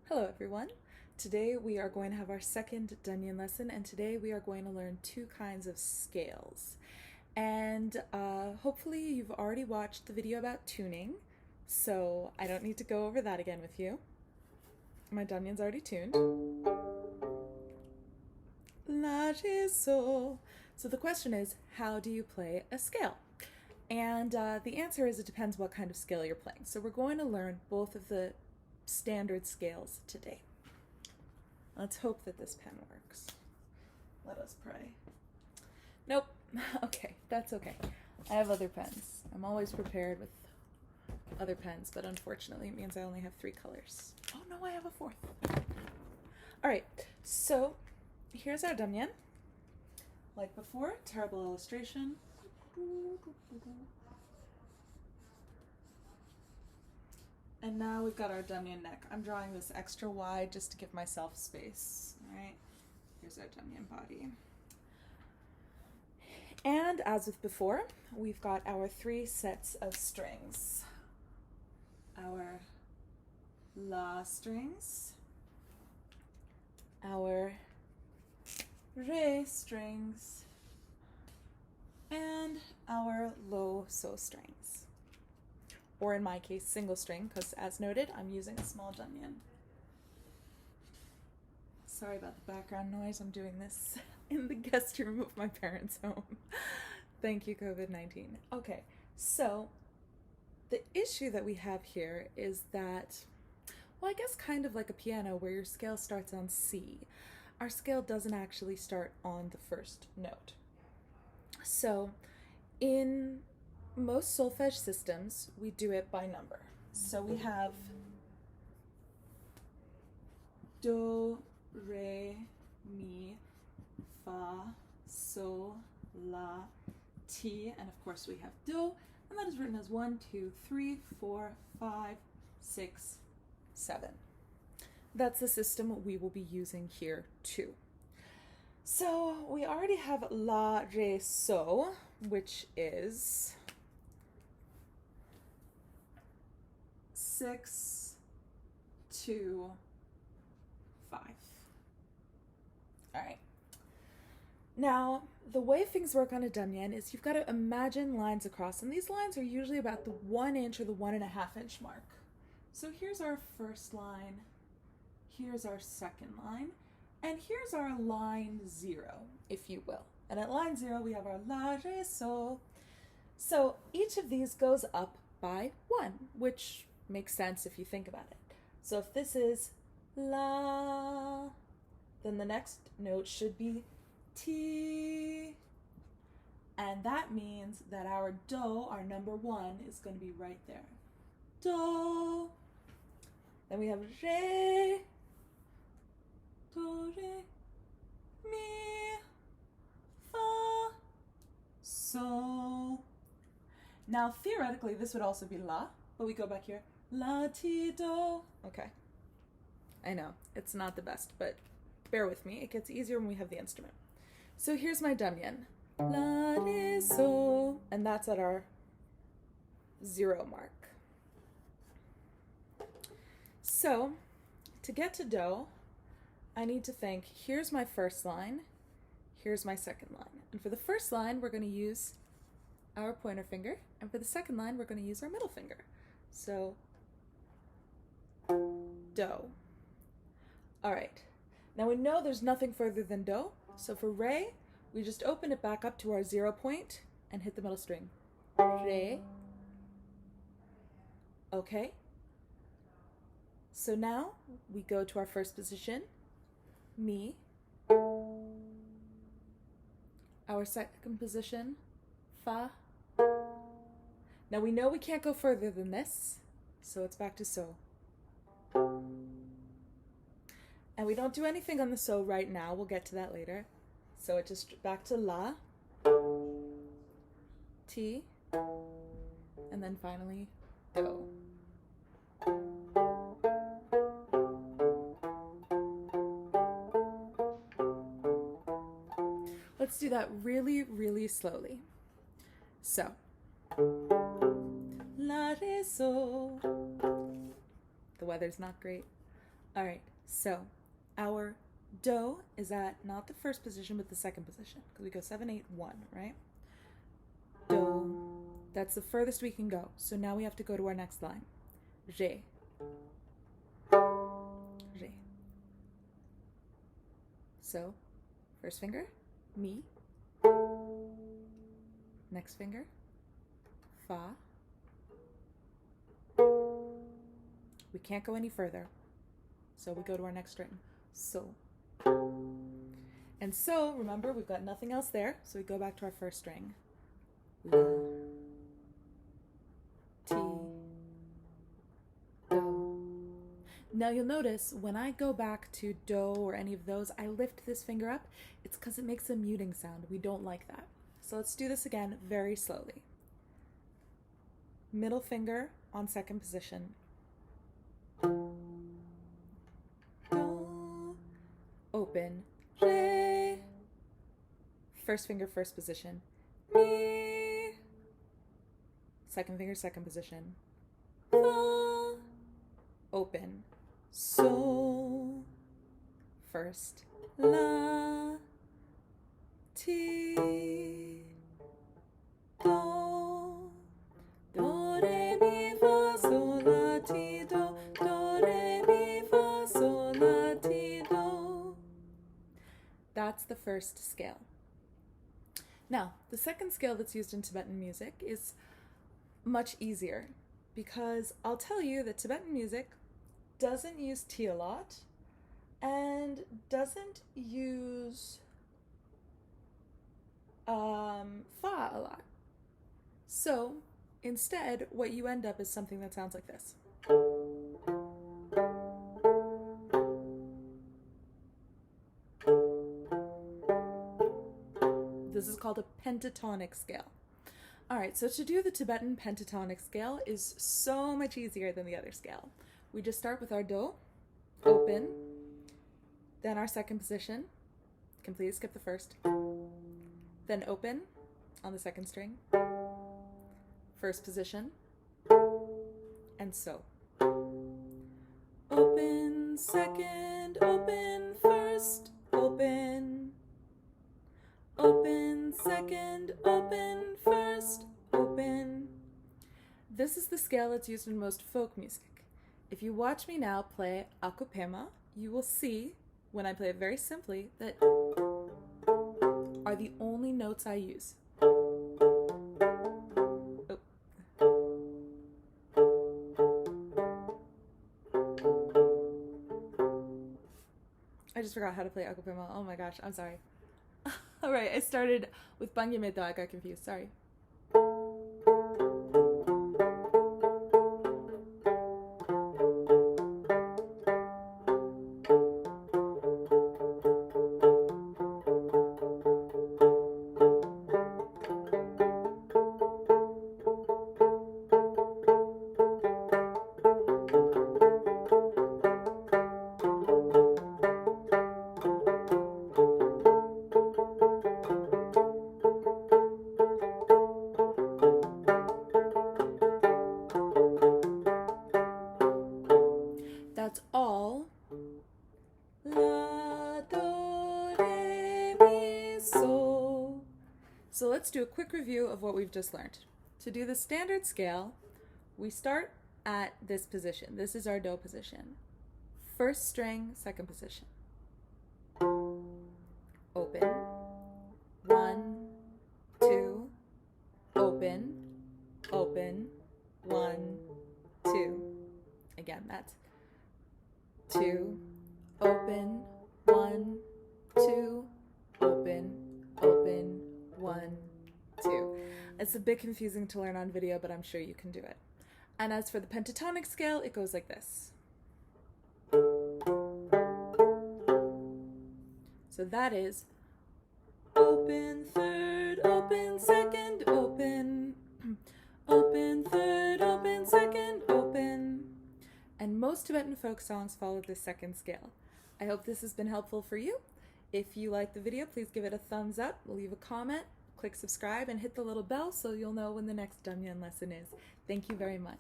Hello everyone. Today we are going to have our second Dranyen lesson, and today we are going to learn two kinds of scales. And hopefully you've already watched the video about tuning, so I don't need to go over that again with you. My Dranyen's already tuned. La, re, sol. So the question is, how do you play a scale? And the answer is it depends what kind of scale you're playing. So we're going to learn both of the standard scales today. Let's hope that this pen works. Let us pray. Nope. Okay, that's okay. I have other pens. I'm always prepared with other pens, but unfortunately it means I only have 3 colors. Oh no, I have a 4th. Alright, so here's our Dranyen. Like before, terrible illustration. And now we've got our Dranyen neck. I'm drawing this extra wide just to give myself space. Alright, here's our Dranyen body. And as with before, we've got our 3 sets of strings. Our La strings, our Re strings, and our Lo So strings. Or in my case, single string, because as noted, I'm using a small Dranyen. Sorry about the background noise. I'm doing this in the guest room of my parents' home. Thank you, COVID-19. Okay, so the issue that we have here is that, well, I guess kind of like a piano where your scale starts on C, our scale doesn't actually start on the first note. So in most solfege systems, we do it by number. So we have do, re, mi, fa, sol, la, ti, and of course we have do, and that is written as 1, 2, 3, 4, 5, 6, 7. That's the system we will be using here too. So we already have la, re, so, which is 6, 2, 5. All right. Now, the way things work on a Dranyen is you've got to imagine lines across, and these lines are usually about the 1 inch or the 1.5 inch mark. So here's our first line, here's our second line, and here's our line 0, if you will. And at line 0, we have our la, re, sol. So each of these goes up by 1, which makes sense if you think about it. So if this is la, then the next note should be ti. And that means that our do, our number 1, is going to be right there. Do. Then we have re. Do, re, mi, fa, sol. Now theoretically this would also be la, but we go back here. La, ti, do. Okay. I know, it's not the best, but bear with me. It gets easier when we have the instrument. So here's my Dranyen. La, re, sol. And that's at our 0 mark. So to get to do, I need to think, here's my first line, here's my second line. And for the first line, we're going to use our pointer finger, and for the second line, we're going to use our middle finger. So, do. All right. Now we know there's nothing further than do, so for re, we just open it back up to our 0 point and hit the middle string. Re. Okay. So now we go to our first position, mi. Our second position, fa. Now we know we can't go further than this, so it's back to so. And we don't do anything on the so right now, we'll get to that later. So it's just back to la, ti, and then finally do. Let's do that really, really slowly. So, la, re, sol. The weather's not great. All right, so our do is at not the first position, but the second position, because we go 7, 8, 1, right? Do. That's the furthest we can go. So now we have to go to our next line. Ré. Ré. So, first finger, mi. Next finger, fa. We can't go any further. So we go to our next string, so. And so, remember, we've got nothing else there, so we go back to our first string. La, ti, do. Now you'll notice when I go back to do or any of those, I lift this finger up. It's because it makes a muting sound. We don't like that. So let's do this again very slowly. Middle finger on second position. Do, open, re. First finger, first position. Mi. Second finger, second position. Fa. Open. So. First. La. Ti. Do. Do, re, mi, fa, sol, la, ti, do. Do, re, mi, fa, sol, la, ti, do. That's the first scale. Now, the second scale that's used in Tibetan music is much easier because I'll tell you that Tibetan music doesn't use ti a lot and doesn't use fa a lot. So instead, what you end up is something that sounds like this. This is called a pentatonic scale. All right, so to do the Tibetan pentatonic scale is so much easier than the other scale. We just start with our do, open, then our second position, completely skip the first, then open on the second string, first position, and so. Open, second, open, first, open. Open, second, open, first, open. This is the scale that's used in most folk music. If you watch me now play akupema, you will see, when I play it very simply, that are the only notes I use. Oh. I just forgot how to play akupema. Oh my gosh, I'm sorry. Alright, I started with Bangyame though, I got confused, sorry. That's all. La, do, re, mi, so. So let's do a quick review of what we've just learned. To do the standard scale, we start at this position. This is our do position. First string, second position. Open. 1, 2. Open. Open. 1, 2. Again, that's 2, open, 1, 2, open, open, 1, 2. It's a bit confusing to learn on video, but I'm sure you can do it. And as for the pentatonic scale, it goes like this. So that is open, third, open, second, open, open, third, open, second, open. And most Tibetan folk songs follow this second scale. I hope this has been helpful for you. If you liked the video, please give it a thumbs up, leave a comment, click subscribe, and hit the little bell so you'll know when the next Dranyen lesson is. Thank you very much.